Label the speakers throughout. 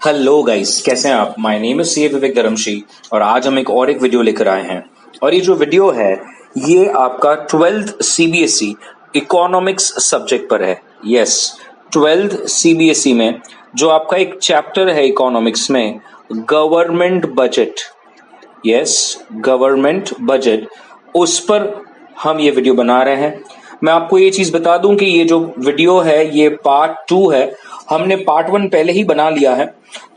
Speaker 1: Hello guys, कैसे हैं आप। माय नेम इज सी विवेक धर्मशी और आज हम एक वीडियो लेकर आए हैं। और ये जो वीडियो है ये आपका 12th सीबीएसई इकोनॉमिक्स सब्जेक्ट पर है। यस, 12th सीबीएसई में जो आपका एक चैप्टर है इकोनॉमिक्स में, government budget. Yes, government budget, उस पर हम ये वीडियो बना रहे हैं। मैं आपको ये चीज बता दूं कि ये जो वीडियो है ये पार्ट 2 है। हमने पार्ट 1 पहले ही बना लिया है,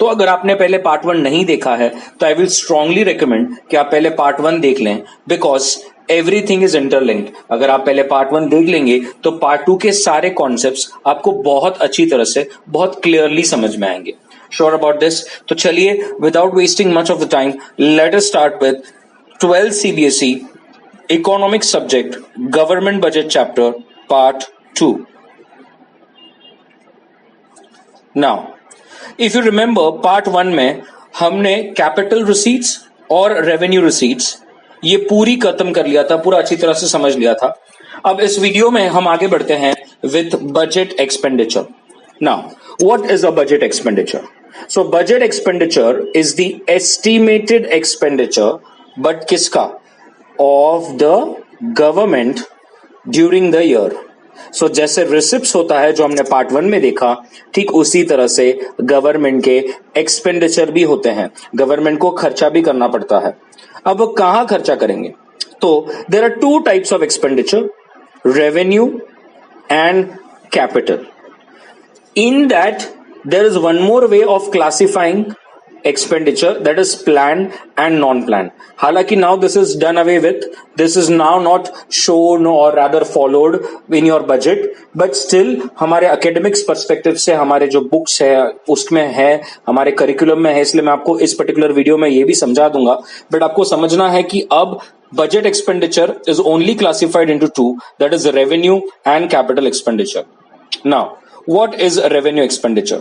Speaker 1: तो अगर आपने पहले पार्ट 1 नहीं देखा है तो आई विल स्ट्रांगली रिकमेंड कि आप पहले पार्ट 1 देख लें, बिकॉज एवरीथिंग इज इंटरलिंक्ड। अगर आप पहले पार्ट 1 देख लेंगे तो पार्ट 2 के सारे कॉन्सेप्ट्स आपको बहुत अच्छी तरह से, बहुत क्लियरली समझ में आएंगे। Sure about this? तो चलिए, without wasting much of the time, let us start with 12 CBSE economics subject government budget chapter part 2। Now if you remember, part 1 में हमने कैपिटल रिसीट्स और रेवेन्यू रिसीट्स ये पूरी खत्म कर लिया था, पूरा अच्छी तरह से समझ लिया था। अब इस वीडियो में हम आगे बढ़ते हैं with budget expenditure. Now what is a budget expenditure? So budget expenditure is the estimated expenditure, but किसका? Of the government during the year. So जैसे रिसिप्ट्स होता है जो हमने पार्ट 1 में देखा, ठीक उसी तरह से गवर्नमेंट के एक्सपेंडिचर भी होते हैं। गवर्नमेंट को खर्चा भी करना पड़ता है। अब वो कहां खर्चा करेंगे? तो there are 2 types of expenditure, revenue and capital. In that there is one more way of classifying expenditure, that is planned and non-planned. हालांकि now this is done away with, this is now not shown or rather followed in your budget, but still हमारे academics perspective से हमारे जो books है उसमें है, हमारे curriculum में है, इसलिए मैं आपको इस particular video में ये भी समझा दूंगा। but आपको समझना है कि अब budget expenditure is only classified into 2, that is revenue and capital expenditure. Now what is revenue expenditure?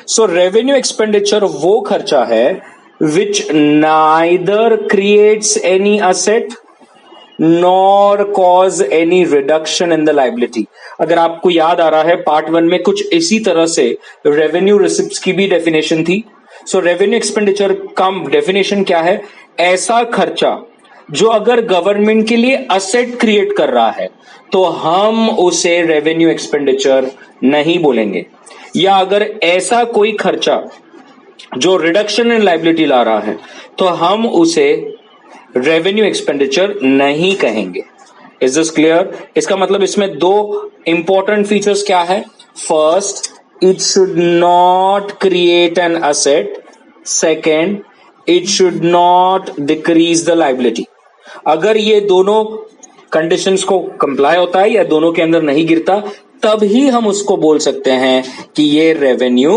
Speaker 1: So revenue expenditure वो खर्चा है which neither creates any asset nor cause any reduction in the liability. अगर आपको याद आ रहा है, part 1 में कुछ इसी तरह से रेवेन्यू रिसिप्ट्स की भी डेफिनेशन थी। सो रेवेन्यू एक्सपेंडिचर का डेफिनेशन क्या है? ऐसा खर्चा जो अगर गवर्नमेंट के लिए असेट क्रिएट कर रहा है तो हम उसे रेवेन्यू एक्सपेंडिचर नहीं बोलेंगे, या अगर ऐसा कोई खर्चा जो रिडक्शन इन लायबिलिटी ला रहा है तो हम उसे रेवेन्यू एक्सपेंडिचर नहीं कहेंगे। Is this clear? इसका मतलब इसमें 2 इंपॉर्टेंट फीचर्स क्या है? First, it should not create an asset. Second, it should not decrease the liability. अगर ये दोनों कंडीशंस को कंप्लाई होता है या दोनों के अंदर नहीं गिरता, तब ही हम उसको बोल सकते हैं कि ये रेवेन्यू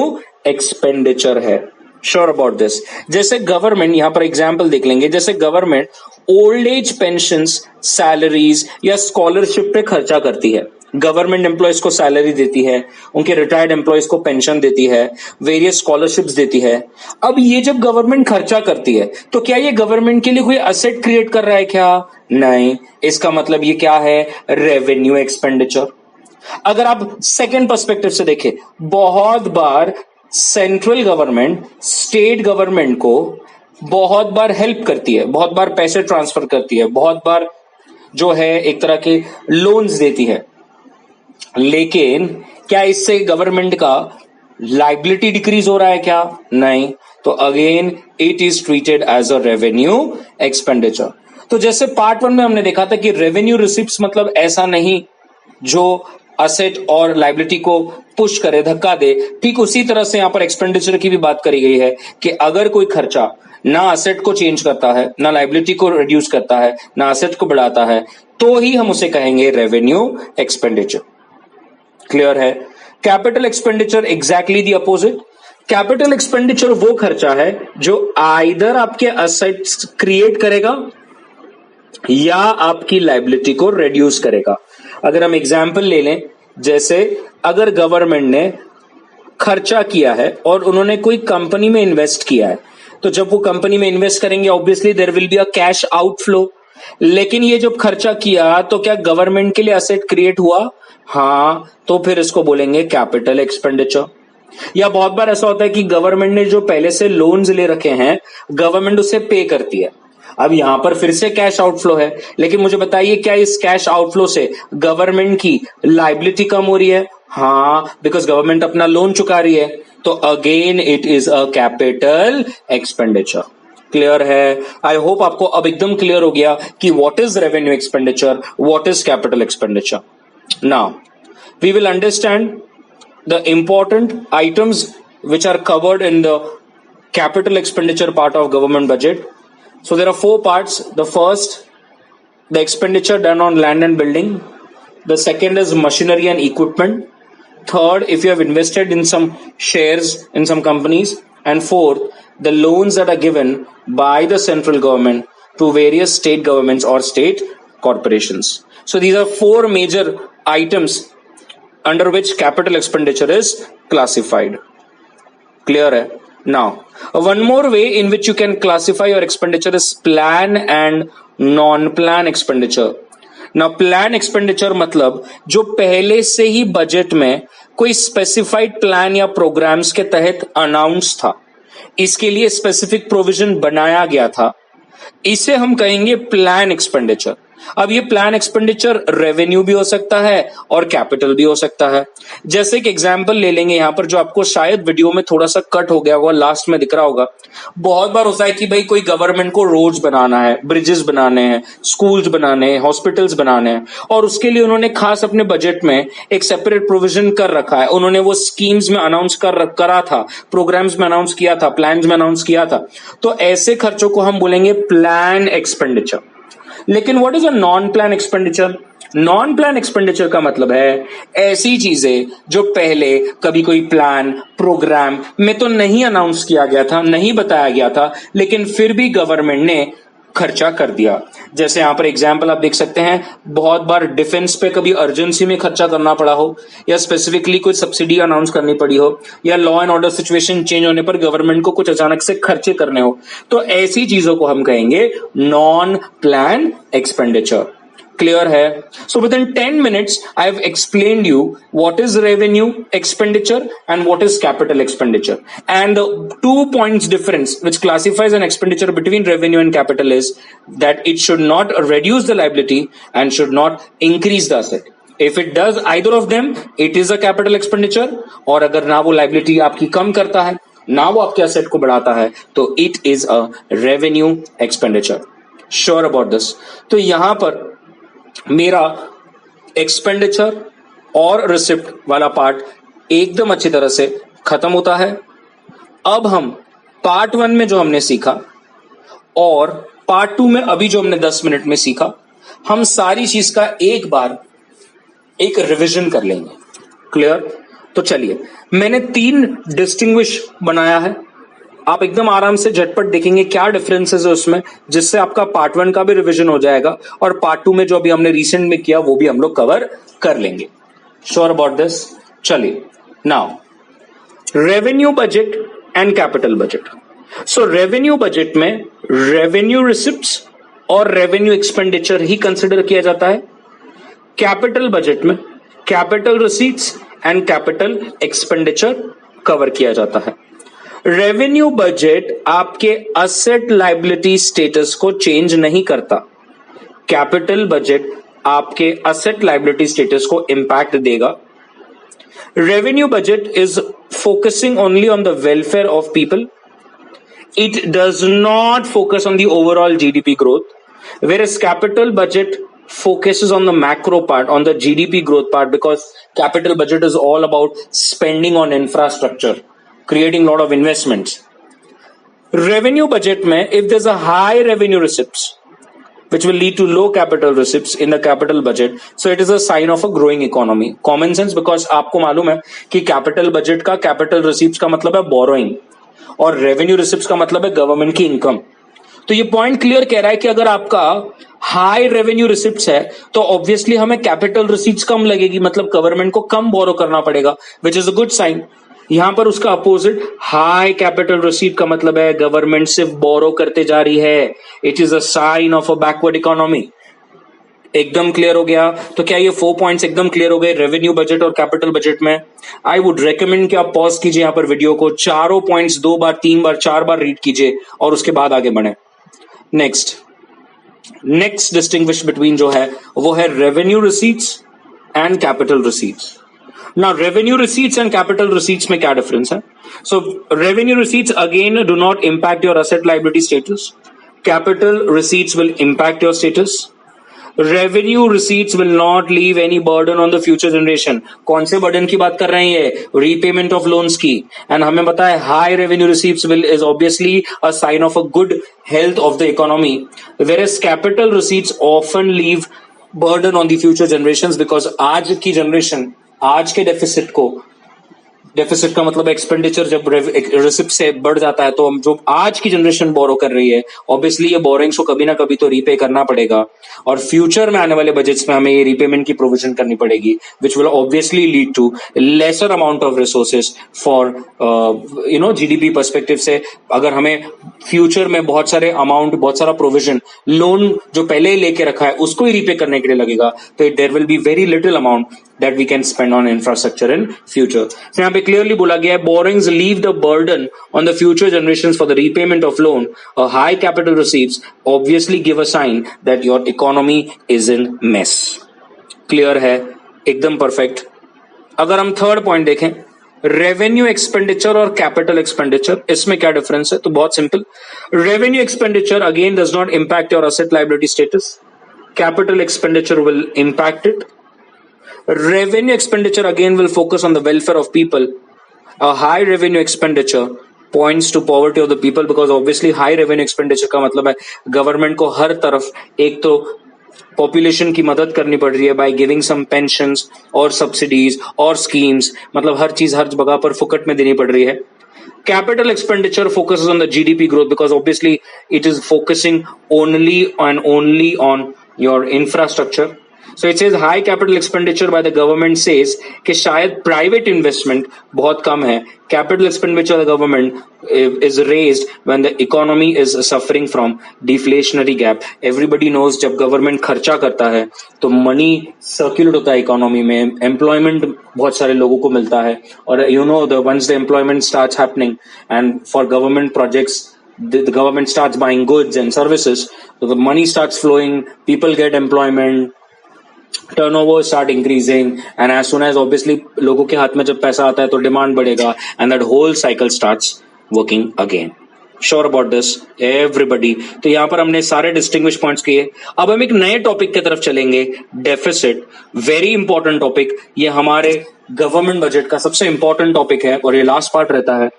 Speaker 1: एक्सपेंडिचर है। Sure about this? जैसे गवर्नमेंट, यहां पर एग्जांपल देख लेंगे, जैसे government old age pensions, salaries या स्कॉलरशिप पे खर्चा करती है। गवर्नमेंट एम्प्लॉयज को सैलरी देती है, उनके रिटायर्ड एम्प्लॉयज को पेंशन देती है, वेरियस स्कॉलरशिप्स देती है। अब ये जब गवर्नमेंट खर्चा करती है तो क्या ये गवर्नमेंट के लिए कोई असेट क्रिएट कर रहा है क्या? नहीं। इसका मतलब ये क्या है? Revenue expenditure. अगर आप सेकेंड पर्सपेक्टिव से देखें, बहुत बार सेंट्रल गवर्नमेंट स्टेट गवर्नमेंट को बहुत बार हेल्प करती है, बहुत बार पैसे ट्रांसफर करती है, बहुत बार जो है एक तरह के लोन्स देती है, लेकिन क्या इससे गवर्नमेंट का लायबिलिटी डिक्रीज हो रहा है क्या? नहीं। तो again it is treated as a revenue expenditure. तो जैसे पार्ट 1 में हमने देखा था कि रेवेन्यू रिसिप्ट्स मतलब ऐसा नहीं जो असेट और लायबिलिटी को पुश करे, धक्का दे, ठीक उसी तरह से यहां पर एक्सपेंडिचर की भी बात करी गई है कि अगर कोई खर्चा ना असेट को चेंज करता है, ना लायबिलिटी को रिड्यूस करता है, ना असेट को बढ़ाता है, तो ही हम उसे कहेंगे रेवेन्यू एक्सपेंडिचर। क्लियर है? Capital expenditure exactly the opposite. Capital expenditure वो खर्चा है जो आइदर आपके असेट्स क्रिएट करेगा या आपकी लायबिलिटी को रिड्यूस करेगा। अगर हम एग्जाम्पल ले लें, जैसे अगर गवर्नमेंट ने खर्चा किया है और उन्होंने कोई कंपनी में इन्वेस्ट किया है, तो जब वो कंपनी में इन्वेस्ट करेंगे obviously there will be a cash outflow. लेकिन ये जब खर्चा किया तो क्या गवर्नमेंट के लिए असेट क्रिएट हुआ? हाँ, तो फिर इसको बोलेंगे कैपिटल एक्सपेंडिचर। या बहुत बार ऐसा होता है कि गवर्नमेंट ने जो पहले से लोन्स ले रखे हैं, गवर्नमेंट उसे पे करती है। अब यहां पर फिर से कैश आउटफ्लो है, लेकिन मुझे बताइए क्या इस कैश आउटफ्लो से गवर्नमेंट की लाइबिलिटी कम हो रही है? हाँ, बिकॉज गवर्नमेंट अपना लोन चुका रही है। तो again it is a capital expenditure. Clear है? आई होप आपको अब एकदम क्लियर हो गया कि what is revenue expenditure, what is capital expenditure. Now we will understand the important items which are covered in the capital expenditure part of government budget. So there are 4 parts. The first, the expenditure done on land and building. The second is machinery and equipment. Third, if you have invested in some shares in some companies. And fourth, the loans that are given by the central government to various state governments or state corporations. So these are 4 major items under which capital expenditure is classified. Clear hai? Now, one more way in which you can classify your expenditure is plan and non-plan expenditure. Now, plan expenditure मतलब जो पहले से ही budget में कोई specified plan या programmes के तहत announce था, इसके लिए स्पेसिफिक प्रोविजन बनाया गया था, इसे हम कहेंगे प्लान एक्सपेंडिचर। अब ये प्लान एक्सपेंडिचर रेवेन्यू भी हो सकता है और कैपिटल भी हो सकता है। जैसे एक एग्जांपल ले लेंगे यहां पर, जो आपको शायद वीडियो में थोड़ा सा कट हो गया होगा, लास्ट में दिख रहा होगा। बहुत बार होता है कि भाई कोई गवर्नमेंट को रोड्स बनाना है, ब्रिजेस बनाने हैं, स्कूल्स बनाने हैं, हॉस्पिटल्स बनाने हैं, और उसके लिए उन्होंने खास अपने बजट में एक सेपरेट प्रोविजन कर रखा है। उन्होंने वो स्कीम्स में अनाउंस करा था, प्रोग्राम्स में अनाउंस किया था, प्लान में अनाउंस किया था। तो ऐसे खर्चों को हम बोलेंगे प्लान एक्सपेंडिचर। लेकिन what is a non plan expenditure? Non plan expenditure का मतलब है ऐसी चीजें जो पहले कभी कोई प्लान प्रोग्राम में तो नहीं अनाउंस किया गया था, नहीं बताया गया था, लेकिन फिर भी गवर्नमेंट ने खर्चा कर दिया। जैसे यहां पर एग्जांपल आप देख सकते हैं, बहुत बार डिफेंस पे कभी अर्जेंसी में खर्चा करना पड़ा हो, या स्पेसिफिकली कोई सब्सिडी अनाउंस करनी पड़ी हो, या law and order situation change होने पर गवर्नमेंट को कुछ अचानक से खर्चे करने हो, तो ऐसी चीजों को हम कहेंगे नॉन प्लान एक्सपेंडिचर। क्लियर है? So within 10 minutes, I have explained you what is revenue expenditure and what is capital expenditure. And the 2 points difference which classifies an expenditure between revenue and capital is that it should not reduce the liability and should not increase the asset. If it does either of them, it is a capital expenditure. और अगर ना वो liability आपकी कम करता है, ना वो आपके asset को बढ़ाता है, तो it is a revenue expenditure. Sure about this? तो यहां पर मेरा एक्सपेंडिचर और रिसिप्ट वाला पार्ट एकदम अच्छी तरह से खत्म होता है। अब हम पार्ट 1 में जो हमने सीखा और पार्ट 2 में अभी जो हमने 10 मिनट में सीखा, हम सारी चीज का एक बार एक रिवीजन कर लेंगे। क्लियर? तो चलिए, मैंने 3 डिस्टिंग्विश बनाया है, आप एकदम आराम से झटपट देखेंगे क्या डिफरेंसेस है उसमें, जिससे आपका पार्ट 1 का भी रिवीजन हो जाएगा और पार्ट 2 में जो अभी हमने रिसेंट में किया वो भी हम लोग कवर कर लेंगे। Sure about this? चलिए, now revenue budget and capital budget. So revenue budget में रेवेन्यू रिसिप्ट्स और रेवेन्यू एक्सपेंडिचर ही कंसिडर किया जाता है। कैपिटल बजट में capital receipts and capital expenditure cover किया जाता है। रेवेन्यू बजट आपके असेट लायबिलिटी स्टेटस को चेंज नहीं करता, कैपिटल बजट आपके असेट लायबिलिटी स्टेटस को इंपैक्ट देगा। Revenue budget is focusing only on the welfare of people, it does not focus on the overall GDP growth, whereas capital budget focuses on the macro part, on the GDP growth part, because capital budget is all about spending on infrastructure, creating a lot of investments. Revenue budget mein, if there's a high revenue receipts, which will lead to low capital receipts in the capital budget, so it is a sign of a growing economy. Common sense, because आपको मालूम है कि capital budget का capital receipts का मतलब है borrowing और revenue receipts का मतलब है गवर्नमेंट की इनकम। तो ये पॉइंट क्लियर कह रहा है कि अगर आपका हाई रेवेन्यू रिसिप्ट्स है तो ऑब्वियसली हमें कैपिटल रिसीट्स कम लगेगी, मतलब गवर्नमेंट को कम बोरो करना पड़ेगा, which is a good sign. यहां पर उसका अपोजिट हाई कैपिटल रिसीट का मतलब है गवर्नमेंट सिर्फ बोरो करते जा रही है, it is a sign of a backward economy. एकदम क्लियर हो गया? तो क्या ये 4 पॉइंट्स एकदम क्लियर हो गए रेवेन्यू बजट और कैपिटल बजट में? आई वुड रेकमेंड कि आप पॉज कीजिए यहां पर वीडियो को, चारों पॉइंट्स 2 बार 3 बार 4 बार रीड कीजिए और उसके बाद आगे बढ़े। नेक्स्ट डिस्टिंग्विश बिटवीन जो है वो है revenue receipts and capital receipts. Now, revenue receipts and capital receipts में क्या डिफरेंस है? So, revenue receipts again do not impact your asset liability status. Capital receipts will impact your status. Revenue receipts will not leave any burden on the future generation. कौन से burden की बात कर रहे हैं ये? Repayment of loans की. And हमें पता है high revenue receipts is obviously a sign of a good health of the economy. Whereas capital receipts often leave burden on the future generations because आज की generation आज के डेफिसिट का मतलब एक्सपेंडिचर जब रिसिप्ट से बढ़ जाता है तो हम जो आज की जनरेशन बोरो कर रही है ऑब्वियसली ये बोरिंग्स को कभी ना कभी तो रीपे करना पड़ेगा और फ्यूचर में आने वाले बजट्स में हमें ये रीपेमेंट की प्रोविजन करनी पड़ेगी which will obviously lead to lesser amount of resources for GDP perspective से। अगर हमें फ्यूचर में बहुत सारा प्रोविजन लोन जो पहले लेके रखा है उसको ही रीपे करने के लिए लगेगा तो there will be very little amount that we can spend on infrastructure in future. So यहाँ पे clearly बोला गया है borrowings leave the burden on the future generations for the repayment of loan. A high capital receipts obviously give a sign that your economy is in mess. Clear है? एकदम perfect. अगर हम third point देखें revenue expenditure और capital expenditure, इसमें क्या difference है? तो बहुत simple, revenue expenditure again does not impact your asset liability status, capital expenditure will impact it. Revenue expenditure again will focus on the welfare of people. A high revenue expenditure points to poverty of the people because obviously high revenue expenditure का मतलब है government को हर तरफ एक तो population की मदद करनी पड़ रही है बाय गिविंग सम पेंशंस और सब्सिडीज और स्कीम्स, मतलब हर चीज हर जगह पर फुकट में देनी पड़ रही है। Capital expenditure focuses on the GDP growth because obviously it is focusing only on your infrastructure. So it says high capital expenditure by the government says कि शायद private investment बहुत कम है, capital expenditure of the government is raised when the economy is suffering from deflationary gap. Everybody knows जब government खर्चा करता है तो money circulate होता है economy में, employment बहुत सारे लोगों को मिलता है और once the employment starts happening and for government projects the government starts buying goods and services, so the money starts flowing, people get employment, turnover start increasing, and as soon as obviously लोगों के हाथ में जब पैसा आता है तो demand बढ़ेगा and that whole cycle starts working again. Sure about this everybody? तो यहाँ पर हमने सारे डिस्टिंग्विश पॉइंट्स किए। अब हम एक नए टॉपिक की तरफ चलेंगे, डेफिसिट, वेरी इंपॉर्टेंट टॉपिक। ये हमारे गवर्नमेंट बजट का सबसे इंपॉर्टेंट टॉपिक है और ये लास्ट पार्ट रहता है।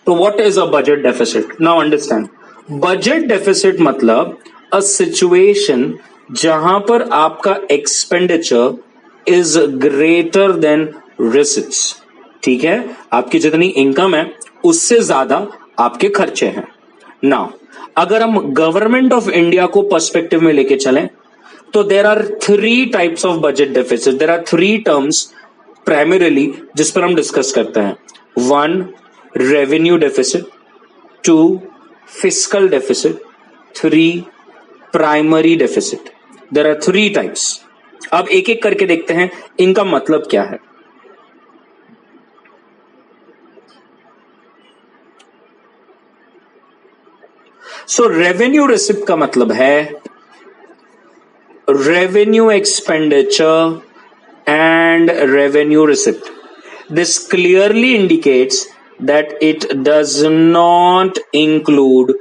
Speaker 1: तो what is a budget deficit? Now understand, budget deficit मतलब अ सिचुएशन जहां पर आपका expenditure is greater than receipts. ठीक है, आपकी जितनी इनकम है उससे ज्यादा आपके खर्चे हैं। नाउ अगर हम गवर्नमेंट ऑफ इंडिया को पर्सपेक्टिव में लेके चलें तो there are 3 types of budget deficit. There are 3 terms primarily जिस पर हम डिस्कस करते हैं। 1 revenue deficit, 2 fiscal deficit, 3 primary deficit. There are 3 types. अब एक एक करके देखते हैं इनका मतलब क्या है। सो रेवेन्यू रिसिप्ट का मतलब है revenue expenditure and revenue receipt. This clearly indicates that it does not include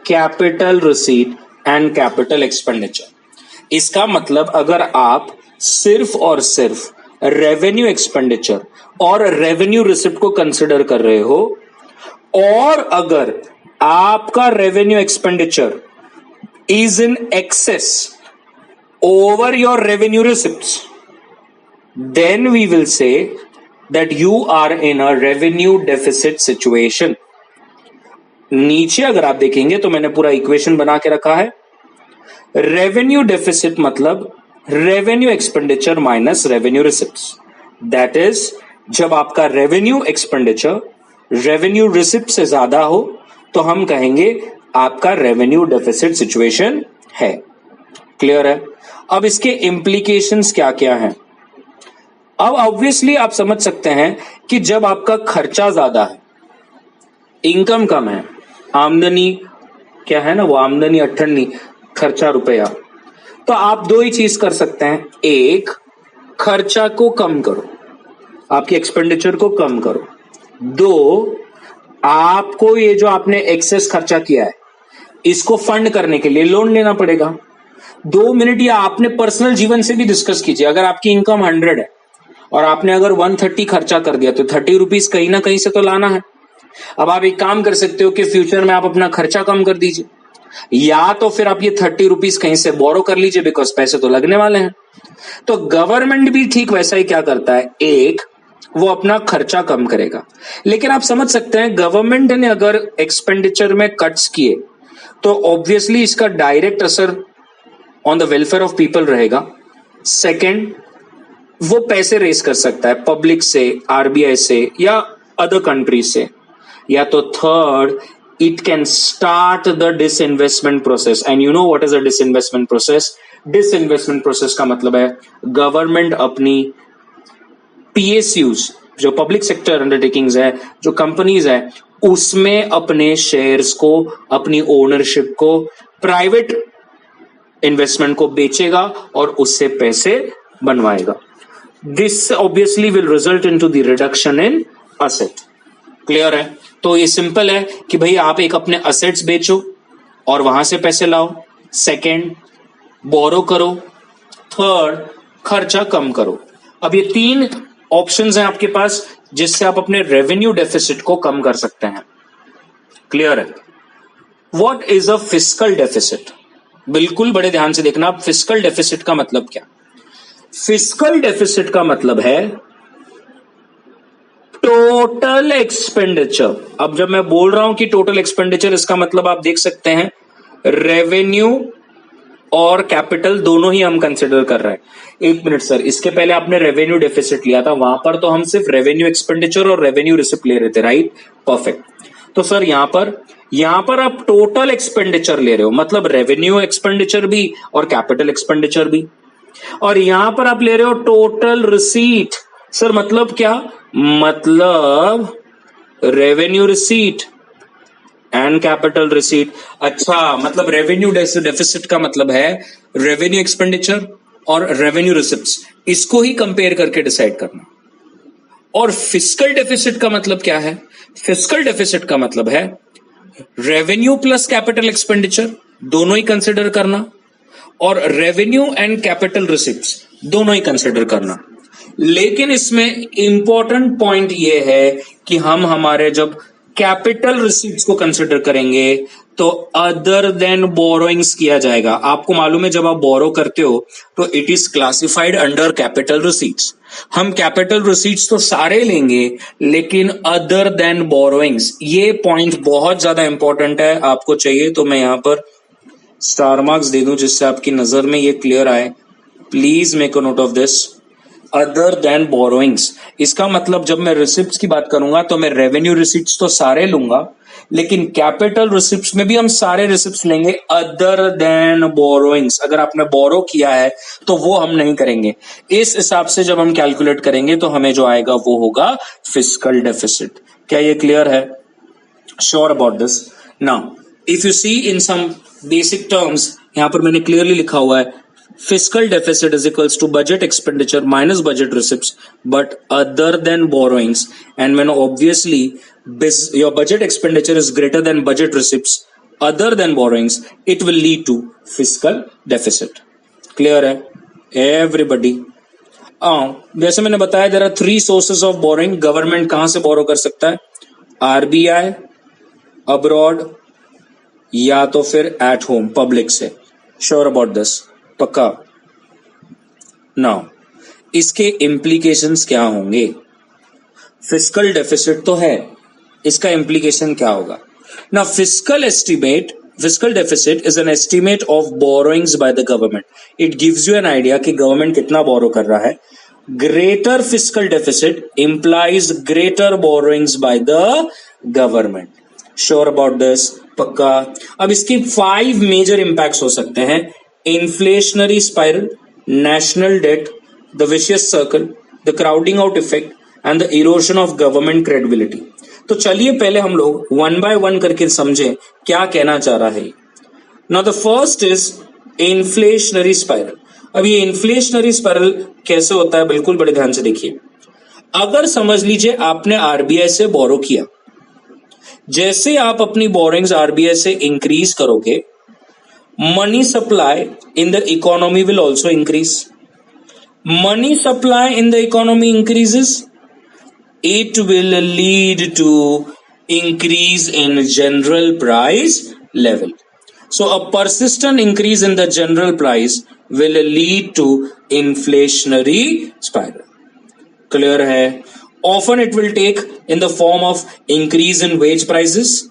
Speaker 1: capital receipt and capital expenditure. इसका मतलब अगर आप सिर्फ और सिर्फ रेवेन्यू एक्सपेंडिचर और रेवेन्यू रिसिप्ट को कंसिडर कर रहे हो और अगर आपका revenue expenditure is in excess over your revenue receipts, then we will say that you are in a revenue deficit situation. नीचे अगर आप देखेंगे तो मैंने पूरा इक्वेशन बना के रखा है। रेवेन्यू डेफिसिट मतलब revenue expenditure minus revenue receipts. That is जब आपका रेवेन्यू एक्सपेंडिचर रेवेन्यू रिसिप्ट से ज्यादा हो तो हम कहेंगे आपका रेवेन्यू डेफिसिट सिचुएशन है। क्लियर है? अब इसके इम्प्लीकेशंस क्या क्या हैं? अब ऑब्वियसली आप समझ सकते हैं कि जब आपका खर्चा ज्यादा है, इनकम कम है, आमदनी क्या है ना, वो आमदनी अठन्नी, खर्चा रुपया, तो आप दो ही चीज कर सकते हैं। एक, खर्चा को कम करो, आपकी एक्सपेंडिचर को कम करो। दो, आपको ये जो आपने एक्सेस खर्चा किया है इसको फंड करने के लिए लोन लेना पड़ेगा। 2 मिनट या आपने पर्सनल जीवन से भी डिस्कस कीजिए। अगर आपकी इनकम 100 है और आपने अगर 130 खर्चा कर दिया तो 30 रुपीज कहीं ना कहीं से तो लाना है। अब आप एक काम कर सकते हो कि फ्यूचर में आप अपना खर्चा कम कर दीजिए, या तो फिर आप ये 30 रुपीज कहीं से बोरो कर लीजिए, बिकॉज पैसे तो लगने वाले हैं। तो गवर्नमेंट भी ठीक वैसा ही क्या करता है, एक, वो अपना खर्चा कम करेगा। लेकिन आप समझ सकते हैं गवर्नमेंट ने अगर एक्सपेंडिचर में कट्स किए तो ऑब्वियसली इसका डायरेक्ट असर on the welfare of people रहेगा। सेकेंड, वो पैसे रेस कर सकता है पब्लिक से, आरबीआई से या अदर कंट्रीज से। या तो third, it can start the disinvestment process, and you know what is a disinvestment process? Disinvestment process का मतलब है गवर्नमेंट अपनी PSUs, जो पब्लिक सेक्टर अंडरटेकिंग्स है, जो कंपनीज है, उसमें अपने शेयर्स को, अपनी ओनरशिप को प्राइवेट इन्वेस्टमेंट को बेचेगा और उससे पैसे बनवाएगा। This obviously will result into the reduction in asset. Clear है? तो ये सिंपल है कि भाई आप एक अपने असेट्स बेचो और वहां से पैसे लाओ। सेकेंड, बोरो करो। थर्ड, खर्चा कम करो। अब ये 3 ऑप्शंस हैं आपके पास जिससे आप अपने रेवेन्यू डेफिसिट को कम कर सकते हैं। क्लियर है? What is a fiscal deficit? बिल्कुल बड़े ध्यान से देखना। आप फिस्कल डेफिसिट का मतलब क्या? फिस्कल डेफिसिट का मतलब है टोटल एक्सपेंडिचर। अब जब मैं बोल रहा हूं कि टोटल एक्सपेंडिचर, इसका मतलब आप देख सकते हैं रेवेन्यू और कैपिटल दोनों ही हम कंसिडर कर रहे हैं। 1 मिनट सर, इसके पहले आपने रेवेन्यू डेफिसिट लिया था, वहां पर तो हम सिर्फ रेवेन्यू एक्सपेंडिचर और रेवेन्यू रिसिप्ट ले रहे थे, राइट? परफेक्ट। तो सर यहां पर आप टोटल एक्सपेंडिचर ले रहे हो, मतलब रेवेन्यू एक्सपेंडिचर भी और कैपिटल एक्सपेंडिचर भी। और यहां पर आप ले रहे हो टोटल रिसीट। सर मतलब क्या? मतलब revenue receipt and capital receipt. अच्छा, मतलब रेवेन्यू डेफिसिट का मतलब है रेवेन्यू एक्सपेंडिचर और रेवेन्यू रिसिप्ट्स, इसको ही कंपेयर करके डिसाइड करना। और फिस्कल डेफिसिट का मतलब क्या है? फिस्कल डेफिसिट का मतलब है रेवेन्यू प्लस कैपिटल एक्सपेंडिचर दोनों ही कंसिडर करना और रेवेन्यू एंड कैपिटल रिसिप्ट्स दोनों ही कंसिडर करना। लेकिन इसमें इंपॉर्टेंट पॉइंट यह है कि हम हमारे जब कैपिटल रिसीट्स को कंसिडर करेंगे तो अदर देन बोरोइंग्स किया जाएगा। आपको मालूम है जब आप बोरो करते हो तो it is classified under capital receipts. हम कैपिटल रिसीट्स तो सारे लेंगे लेकिन अदर देन बोरोइंग्स, ये पॉइंट बहुत ज्यादा इंपॉर्टेंट है, आपको चाहिए तो मैं यहां पर स्टार मार्क्स दे दूं जिससे आपकी नजर में ये क्लियर आए। Please make a note of this, other than borrowings. इसका मतलब जब मैं रिसिप्ट्स की बात करूंगा तो मैं रेवेन्यू रिसिप्ट्स तो सारे लूंगा लेकिन कैपिटल रिसिप्ट्स में भी हम सारे रिसिप्ट्स लेंगे अदर देन बोरोइंग्स। अगर आपने बोरो किया है तो वो हम नहीं करेंगे। इस हिसाब से जब हम कैलकुलेट करेंगे तो हमें जो आएगा वो होगा फिस्कल डेफिसिट। क्या ये क्लियर है? Sure about this? Now if you see in some basic terms, यहां पर मैंने क्लियरली लिखा हुआ है fiscal deficit is equals to budget expenditure minus budget receipts but other than borrowings, and when obviously your budget expenditure is greater than budget receipts other than borrowings, it will lead to fiscal deficit. Clear है everybody? जैसे मैंने बताया there are 3 sources of borrowing. Government कहां से बोरो कर सकता है? RBI, abroad या तो फिर एट होम पब्लिक से। Sure about this? पक्का? नाउ इसके इम्प्लीकेशंस क्या होंगे? फिस्कल डेफिसिट तो है, इसका इम्प्लीकेशन क्या होगा? Now fiscal deficit is an estimate of borrowings by the government. It gives you an idea कि गवर्नमेंट कितना बोरो कर रहा है। Greater fiscal deficit implies greater borrowings by the government. Sure about this? पक्का? अब इसके 5 मेजर इंपैक्ट्स हो सकते हैं। inflationary spiral, national debt, the vicious circle, the crowding out effect and the erosion of government credibility. तो चलिए पहले हम लोग वन बाय वन करके समझें क्या कहना चाह रहा है. Now the first is inflationary spiral. अब ये inflationary spiral कैसे होता है बिल्कुल बड़े ध्यान से देखिए. अगर समझ लीजिए आपने आरबीआई से बोरो किया, जैसे आप अपनी बोरिंग्स आरबीआई से इंक्रीज करोगे, money supply in the economy will also increase. Money supply in the economy increases, it will lead to increase in general price level. So a persistent increase in the general price will lead to inflationary spiral. Clear hai? Often it will take in the form of increase in wage prices,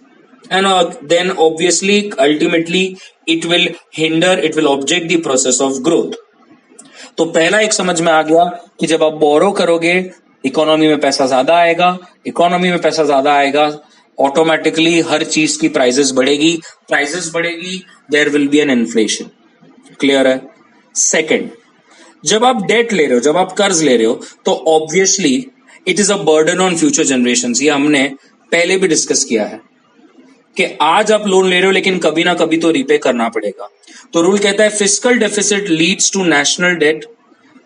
Speaker 1: and then obviously ultimately it will hinder, it will object the process of growth. तो पहला एक समझ में आ गया कि जब आप बोरो करोगे इकोनॉमी में पैसा ज्यादा आएगा, इकोनॉमी में पैसा ज्यादा आएगा, ऑटोमेटिकली हर चीज की प्राइसेस बढ़ेगी, प्राइसेस बढ़ेगी, there will be an inflation. Clear है? सेकंड, जब आप डेट ले रहे हो, जब आप कर्ज ले रहे हो, तो obviously it is a burden on future generations. ये हमने पहले भी डिस्कस किया है कि आज आप लोन ले रहे हो लेकिन कभी ना कभी तो रीपे करना पड़ेगा. तो रूल कहता है fiscal deficit leads to national debt,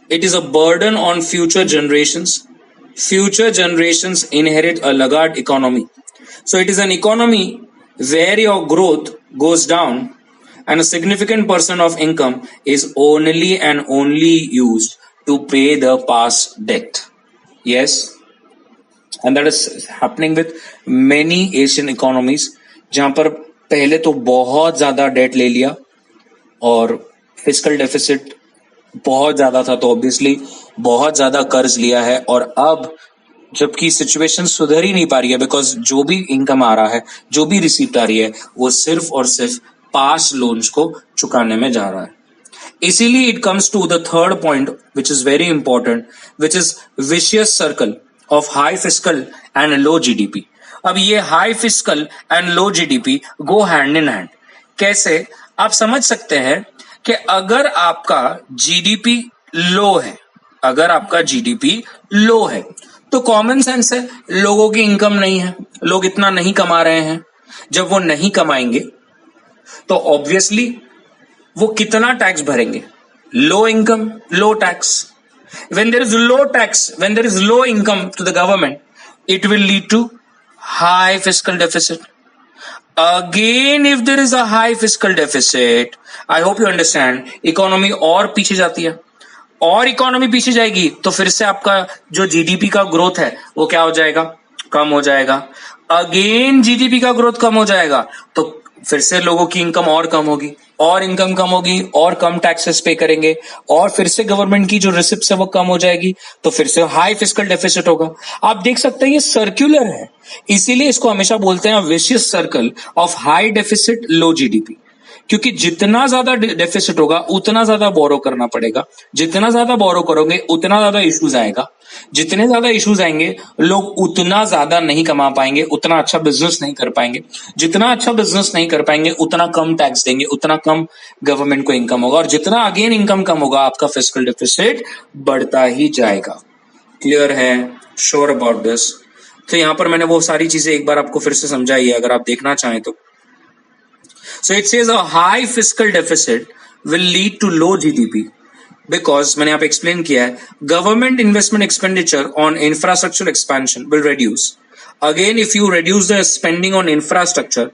Speaker 1: it is a burden on future generations, future generations inherit a laggard economy. So it is an economy where your growth goes down and a significant portion of income is only and only used to pay the past debt. Yes, and that is happening with many Asian economies, जहां पर पहले तो बहुत ज्यादा date ले लिया और fiscal deficit बहुत ज्यादा था, तो ऑब्वियसली बहुत ज्यादा कर्ज लिया है, और अब जबकि सिचुएशन सुधर ही नहीं पा रही है, बिकॉज जो भी इनकम आ रहा है, जो भी रिसीप्ट आ रही है, वो सिर्फ और सिर्फ पास लोन्स को चुकाने में जा रहा है. इसीलिए it comes to the third point which is very important, which is vicious circle of high fiscal and low GDP. अब ये high fiscal and low GDP go hand in hand. कैसे? आप समझ सकते हैं कि अगर आपका जीडीपी लो है, अगर आपका जीडीपी लो है, तो कॉमन सेंस है लोगों की इनकम नहीं है, लोग इतना नहीं कमा रहे हैं. जब वो नहीं कमाएंगे तो ऑब्वियसली वो कितना टैक्स भरेंगे? Low income, low tax. when there is low tax, when there is low income to the government, it will lead to high fiscal deficit. Again, if there is a high fiscal deficit, I hope you understand, economy और पीछे जाती है, और economy पीछे जाएगी तो फिर से आपका जो जीडीपी का ग्रोथ है वो क्या हो जाएगा? कम हो जाएगा. अगेन जीडीपी का ग्रोथ कम हो जाएगा तो फिर से लोगों की इनकम और कम होगी, और इनकम कम होगी, और कम टैक्सेस पे करेंगे, और फिर से गवर्नमेंट की जो रिसिप्ट्स है वो कम हो जाएगी, तो फिर से हाई फिस्कल डेफिसिट होगा. आप देख सकते हैं ये सर्कुलर है, इसीलिए इसको हमेशा बोलते हैं vicious circle of high deficit low GDP. क्योंकि जितना ज्यादा डेफिसिट होगा उतना ज्यादा बोरो करना पड़ेगा, जितना ज्यादा बोरो करोगे उतना ज्यादा इश्यूज आएगा, जितने ज्यादा इश्यूज आएंगे लोग उतना ज्यादा नहीं कमा पाएंगे, उतना अच्छा बिजनेस नहीं कर पाएंगे, जितना अच्छा बिजनेस नहीं कर पाएंगे उतना कम टैक्स देंगे, उतना कम गवर्नमेंट को इनकम होगा, और जितना अगेन इनकम कम होगा आपका फिस्कल डेफिसिट बढ़ता ही जाएगा. क्लियर है? Sure about this? तो यहां पर मैंने वो सारी चीजें एक बार आपको फिर से समझाई है, अगर आप देखना चाहें तो. So it says a high fiscal deficit will lead to low GDP because मैंने यहाँ पे explain किया है, government investment expenditure on infrastructure expansion will reduce. Again, if you reduce the spending on infrastructure,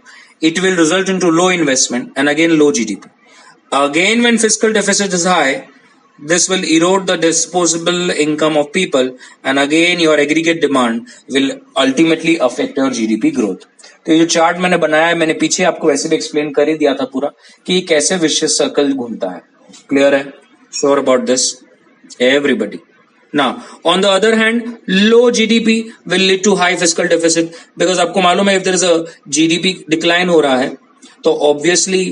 Speaker 1: it will result into low investment and again low GDP. Again, when fiscal deficit is high, this will erode the disposable income of people and again your aggregate demand will ultimately affect your GDP growth. तो ये जो chart मैंने बनाया है, मैंने पीछे आपको वैसे भी एक्सप्लेन कर ही दिया था पूरा कि कैसे विशियस सर्कल घूमता है. क्लियर है? Sure about this everybody? Now on the other hand low GDP will lead to high fiscal deficit, because आपको मालूम है if there is a GDP decline हो रहा है तो ऑब्वियसली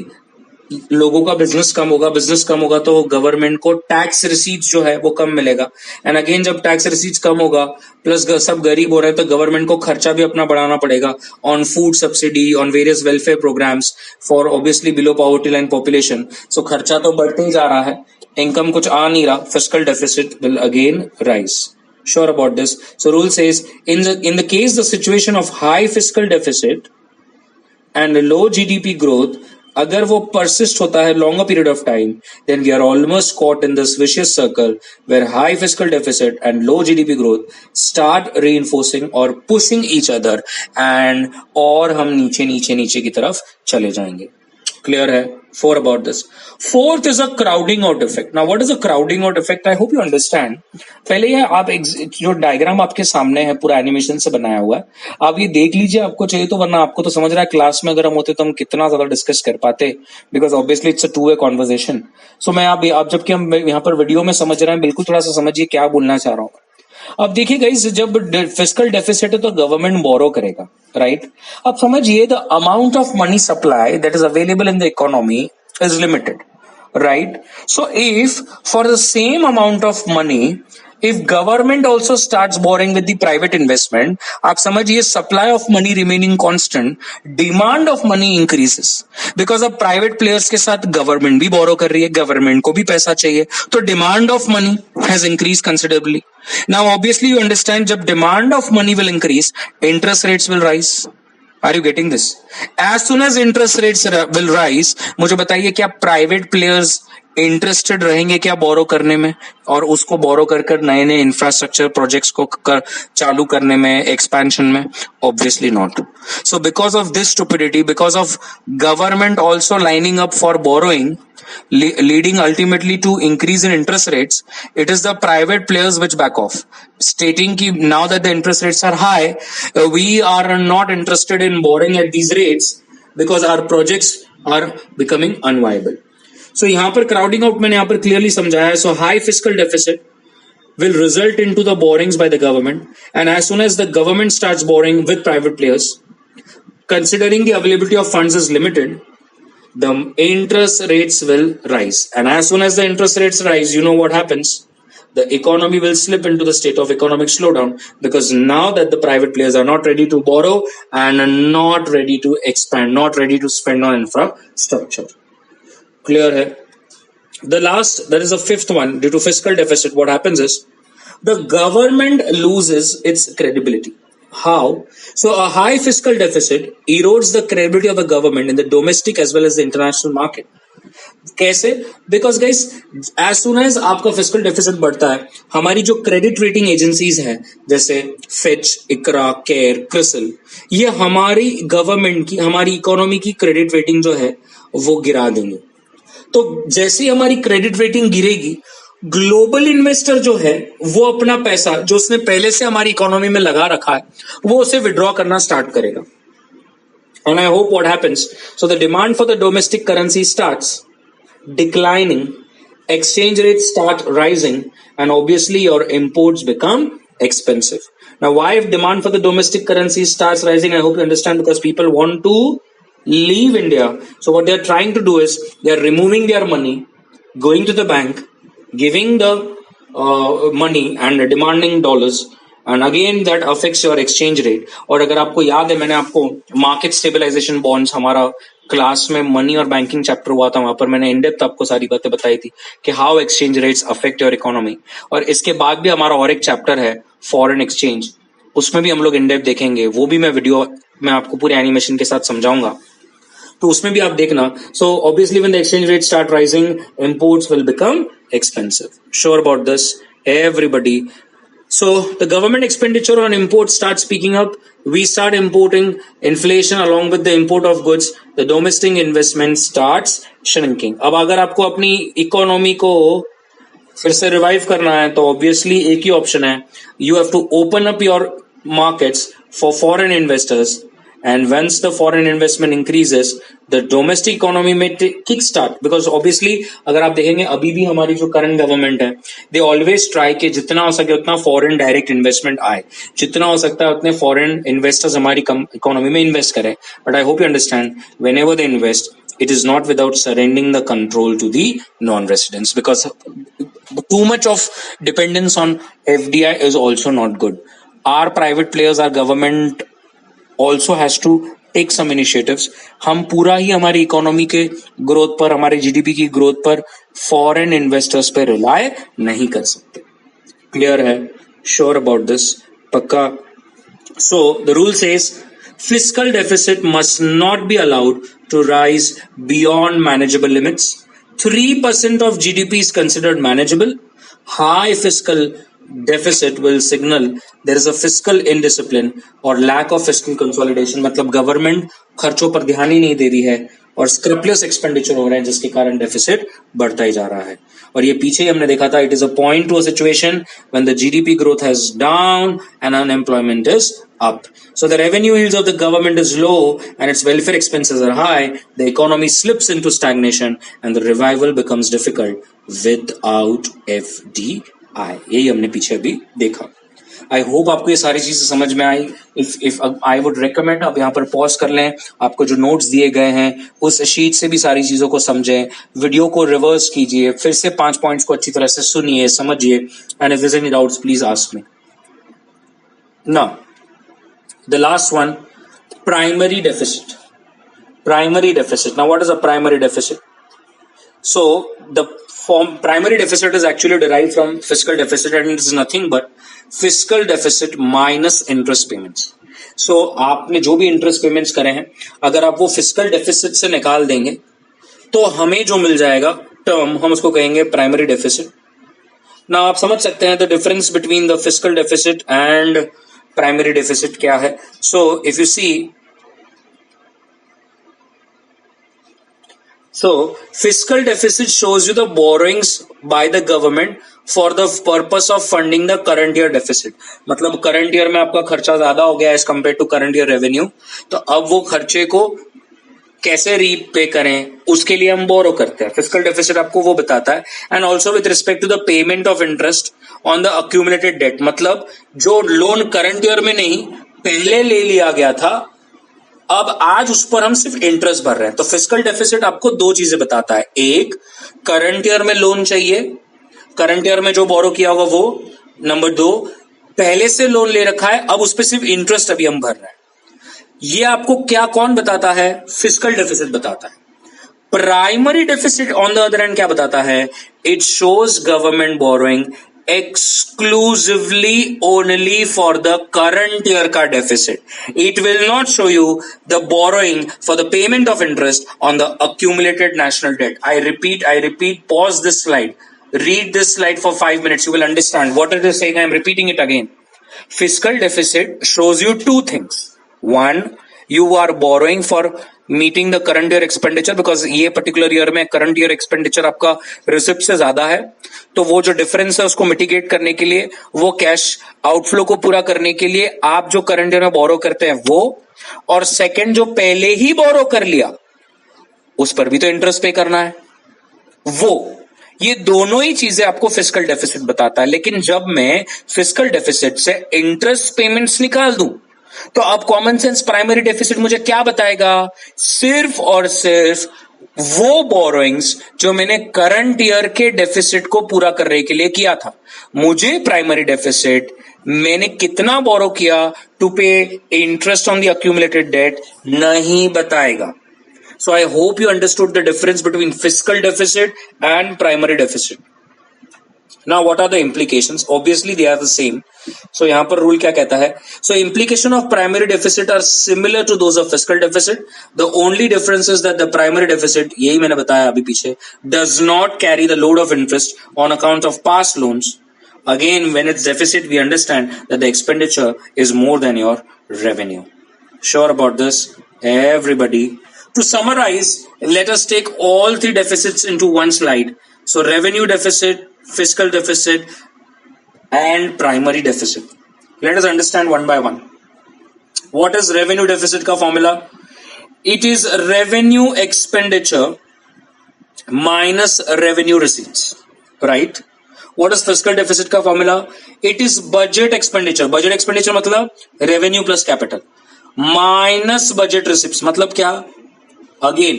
Speaker 1: लोगों का बिजनेस कम होगा तो गवर्नमेंट को टैक्स रिसीट्स जो है वो कम मिलेगा, एंड अगेन जब टैक्स रिसीट्स कम होगा प्लस सब गरीब हो रहे हैं तो गवर्नमेंट को खर्चा भी अपना बढ़ाना पड़ेगा on food subsidy, on various welfare programmes for obviously below poverty line population. So खर्चा तो बढ़ते ही जा रहा है, इनकम कुछ आ नहीं रहा, fiscal deficit will again rise. Sure about this. So rule says in the case the situation of high fiscal deficit and low GDP growth, अगर वो persist होता है longer period of time, then we are almost caught in this vicious circle where high fiscal deficit and low GDP growth start reinforcing or pushing each other, and और हम नीचे नीचे नीचे की तरफ चले जाएंगे। Clear है? 4 about this. Fourth is a crowding out effect. Now what is a crowding out effect? I hope you understand. पहले ये आप जो डायग्राम आपके सामने है पूरा एनिमेशन से बनाया हुआ है, आप ये देख लीजिए आपको चाहिए तो, वरना आपको तो समझ रहा है क्लास में अगर हम होते तो हम कितना ज्यादा डिस्कस कर पाते, because obviously it's a 2-way conversation. So मैं आप जबकि हम यहाँ पर वीडियो में समझ रहे हैं, बिल्कुल थोड़ा सा समझिए क्या बोलना चाह रहा हूँ। अब देखिए गाइस, जब फिस्कल डेफिसिट है तो गवर्नमेंट बोरो करेगा, राइट? अब समझिए the amount of money supply that is available in the economy is limited, right? So if for the same amount of money if government also starts borrowing with the private investment, आप समझिए supply of money remaining constant, demand of money increases, because अब private players के साथ government भी borrow कर रही है, government को भी पैसा चाहिए, तो demand of money has increased considerably. Now obviously you understand, जब demand of money will increase, interest rates will rise. Are you getting this? As soon as interest rates will rise, मुझे बताइए क्या private players interested रहेंगे क्या बोरो करने में, और उसको बोरो कर नए नए इंफ्रास्ट्रक्चर प्रोजेक्ट्स को चालू करने में, एक्सपेंशन में? Obviously not. So because of this stupidity, because of government also lining up for borrowing, leading ultimately to increase in interest rates, it is the private players which back off, stating ki now that the interest rates are high, we are not interested in borrowing at these rates because our projects are becoming unviable. So यहाँ पर crowding out मैंने यहाँ पर clearly समझाया है। So high fiscal deficit will result into the borrowings by the government, and as soon as the government starts borrowing with private players, considering the availability of funds is limited, the interest rates will rise, and as soon as the interest rates rise, you know what happens? The economy will slip into the state of economic slowdown, because now that the private players are not ready to borrow and not ready to expand, not ready to spend on infrastructure. Clear hai? The last, that is the fifth one, due to fiscal deficit, what happens is the government loses its credibility. How? So a high fiscal deficit erodes the credibility of the government in the domestic as well as the international market. कैसे? Because guys, as soon as आपका fiscal deficit बढ़ता है, हमारी जो credit rating agencies हैं, जैसे Fitch, ICRA, CARE, CRISIL, ये हमारी government की, हमारी economy की credit rating जो है वो गिरा देंगे। तो जैसे ही हमारी क्रेडिट रेटिंग गिरेगी, ग्लोबल इन्वेस्टर जो है वो अपना पैसा जो उसने पहले से हमारी इकोनॉमी में लगा रखा है वो उसे विड्रॉ करना स्टार्ट करेगा। And I hope what happens, so the demand for the domestic currency starts declining, exchange rates start rising, and obviously your imports become expensive. Now why if demand for the domestic currency starts rising? I hope you understand, because people want to leave India. So what they are trying to do is they are removing their money, going to the bank, giving the money and demanding dollars, and again that affects your exchange rate. और अगर आपको याद है, मैंने आपको market stabilization bonds, हमारा class में money और बैंकिंग चैप्टर हुआ था, वहां पर मैंने इन डेप्थ आपको सारी बातें बताई थी कि how exchange rates affect your economy. और इसके बाद भी हमारा और एक चैप्टर है फॉरेन एक्सचेंज, उसमें भी हम लोग इन डेप्थ देखेंगे, वो भी मैं वीडियो में आपको पूरे एनिमेशन के साथ समझाऊंगा, तो उसमें भी आप देखना। So obviously when the exchange rate start rising, imports will become expensive. Sure about this everybody? So the government expenditure on imports starts picking up. We start importing, inflation along with the import of goods, the domestic investment starts shrinking. अब अगर आपको अपनी economy को फिर से revive करना है तो ऑब्वियसली एक ही ऑप्शन है, you have to open up your markets for foreign investors, and once the foreign investment increases, the domestic economy may kick start, because obviously अगर आप देखेंगे अभी भी हमारी जो करंट गवर्नमेंट है, they always try कि जितना हो सके उतना फॉरेन डायरेक्ट इन्वेस्टमेंट आए, जितना हो सकता है उतने फॉरेन इन्वेस्टर्स हमारी इकोनॉमी में इन्वेस्ट करें। But I hope you understand, whenever they invest, it is not without surrendering the control to the non-residents, because too much of dependence on FDI is also not good. Our private players, our government also has to take some initiatives. हम पूरा ही हमारी economy के growth पर, हमारे GDP की growth पर foreign investors पे rely नहीं कर सकते. क्लियर है? Sure about this? पक्का? So the rule says fiscal deficit must not be allowed to rise beyond manageable limits. 3% of GDP is considered manageable. High fiscal deficit will signal there is a fiscal indiscipline or lack of fiscal consolidation. मतलब government खर्चों पर ध्यान ही नहीं दे रही है और स्क्रैपलेस expenditure हो रहा है, जिसके कारण डेफिसिट बढ़ता ही जा रहा है. और ये पीछे ही हमने देखा था, it is a point to a situation when the GDP growth has down and unemployment is up. So the revenue yields of the government is low and its welfare expenses are high. The economy slips into stagnation and the revival becomes difficult without FDI. यही हमने पीछे भी देखा. I hope आपको ये सारी चीजें समझ में आई. इफ आई वुड रिकमेंड आप यहाँ पर पॉज कर लें, आपको जो नोट्स दिए गए हैं उस शीट से भी सारी चीजों को समझें, वीडियो को रिवर्स कीजिए, फिर से 5 पॉइंट्स को अच्छी तरह से सुनिए, समझिए, and if there is any doubts please ask me. Now the last one, primary deficit. Primary deficit. Now what is a primary deficit? So the form primary deficit is actually derived from fiscal deficit and it is nothing but fiscal deficit minus interest payments. So आपने जो भी interest payments करे हैं, अगर आप वो fiscal deficit से निकाल देंगे तो हमें जो मिल जाएगा term, हम उसको कहेंगे primary deficit. Now आप समझ सकते हैं the difference between the fiscal deficit and primary deficit क्या है. So if you see, so fiscal deficit shows you the borrowings by the government for the purpose of funding the current year deficit. मतलब current year में आपका खर्चा ज्यादा हो गया as compared to current year revenue, तो अब वो खर्चे को कैसे रीपे करें उसके लिए हम बोरो करते हैं. फिस्कल डेफिसिट आपको वो बताता है. And also with respect to the payment of interest on the accumulated debt, मतलब जो लोन करंट ईयर में नहीं पहले ले लिया गया था, अब आज उस पर हम सिर्फ इंटरेस्ट भर रहे हैं. तो फिस्कल डेफिसिट आपको दो चीजें बताता है. एक, करंट ईयर में लोन चाहिए, करंट ईयर में जो बोरो किया होगा वो. नंबर 2, पहले से लोन ले रखा है, अब उस पर सिर्फ इंटरेस्ट अभी हम भर रहे हैं. ये आपको क्या कौन बताता है? फिस्कल डेफिसिट बताता है. Primary deficit on the other hand क्या बताता है? It shows government borrowing exclusively only for the current year का deficit. It will not show you the borrowing for the payment of interest on the accumulated national debt. I repeat, pause this slide, read this slide for 5 minutes, you will understand what it is saying. I am repeating it again. Fiscal deficit shows you two things. One, you are borrowing for meeting the current year expenditure, because ये particular year में current year expenditure आपका receipt से ज्यादा है, तो वो जो difference है उसको mitigate करने के लिए, वो cash outflow को पूरा करने के लिए आप जो current year में borrow करते हैं वो, और second जो पहले ही borrow कर लिया उस पर भी तो interest pay करना है वो. ये दोनों ही चीजें आपको फिस्कल डेफिसिट बताता है. लेकिन जब मैं फिस्कल डेफिसिट से इंटरेस्ट पेमेंट्स निकाल दूं तो अब कॉमन सेंस प्राइमरी डेफिसिट मुझे क्या बताएगा? सिर्फ और सिर्फ वो बोरोइंग्स जो मैंने करंट ईयर के डेफिसिट को पूरा करने के लिए किया था. मुझे प्राइमरी डेफिसिट मैंने कितना बोरो किया to pay interest on the accumulated debt नहीं बताएगा. So I hope you understood the difference between fiscal deficit and primary deficit. Now what are the implications? Obviously they are the same. So यहाँ पर rule क्या कहता है? So implication of primary deficit are similar to those of fiscal deficit. The only difference is that the primary deficit, यही मैंने बताया अभी पीछे, does not carry the load of interest on account of past loans. Again, when it's deficit, we understand that the expenditure is more than your revenue. Sure about this, everybody? To summarize, let us take all three deficits into one slide. So revenue deficit, fiscal deficit, and primary deficit. Let us understand one by one. What is revenue deficit ka formula? It is revenue expenditure minus revenue receipts, right? What is fiscal deficit ka formula? It is budget expenditure. Budget expenditure मतलब revenue plus capital minus budget receipts. मतलब क्या? Again,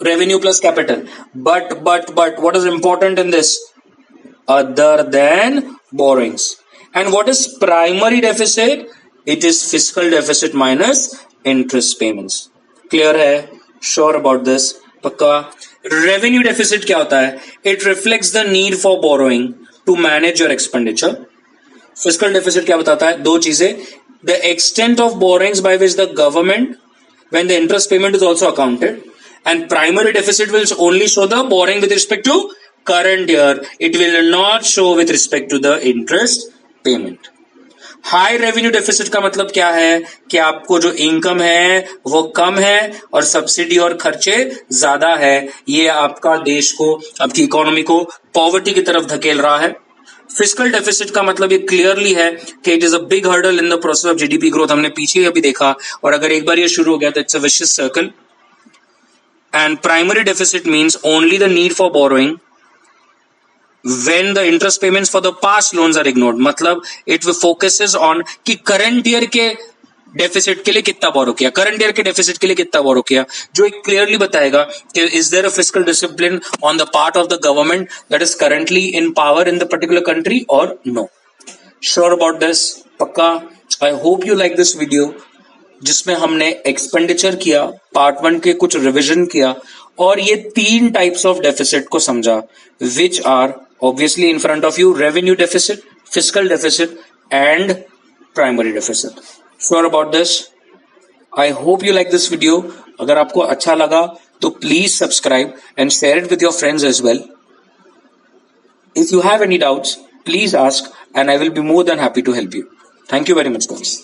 Speaker 1: revenue plus capital. But what is important in this? Other than borrowings. And what is primary deficit? It is fiscal deficit minus interest payments. Clear है? Sure about this? पक्का? Revenue deficit क्या होता है? It reflects the need for borrowing to manage your expenditure. Fiscal deficit क्या बताता है? दो चीजें. The extent of borrowings by which the government, when the interest payment is also accounted, and primary deficit will only show the borrowing with respect to current year. It will not show with respect to the interest payment. High revenue deficit का मतलब क्या है कि आपको जो income है वो कम है और सब्सिडी और खर्चे ज्यादा है. ये आपका देश को, आपकी इकोनॉमी को पॉवर्टी की तरफ धकेल रहा है. फिस्कल डेफिसिट का मतलब ये क्लियरली है कि it is a big hurdle in the process of GDP growth. हमने पीछे अभी देखा, और अगर एक बार ये शुरू हो गया तो it's a vicious circle. And primary deficit means only the need for borrowing when the interest payments for the past loans are ignored. मतलब it focuses on कि current year के डेफिसिट के लिए कितना बोरो किया, करंट ईयर के deficit के लिए कितना बोरो किया, जो एक क्लियरली बताएगा कि is there a fiscal discipline on the part of the government that is currently in power in the particular country और नो. Sure about this? पक्का? I hope you like this video जिसमें हमने expenditure किया, part 1 के कुछ revision किया और ये 3 टाइप्स ऑफ डेफिसिट को समझा, which are obviously in front of you: revenue deficit, fiscal deficit and primary deficit. Sure about this? I hope you like this video. अगर आपको अच्छा लगा तो please subscribe and share it with your friends as well. If you have any doubts, please ask and I will be more than happy to help you. Thank you very much, guys.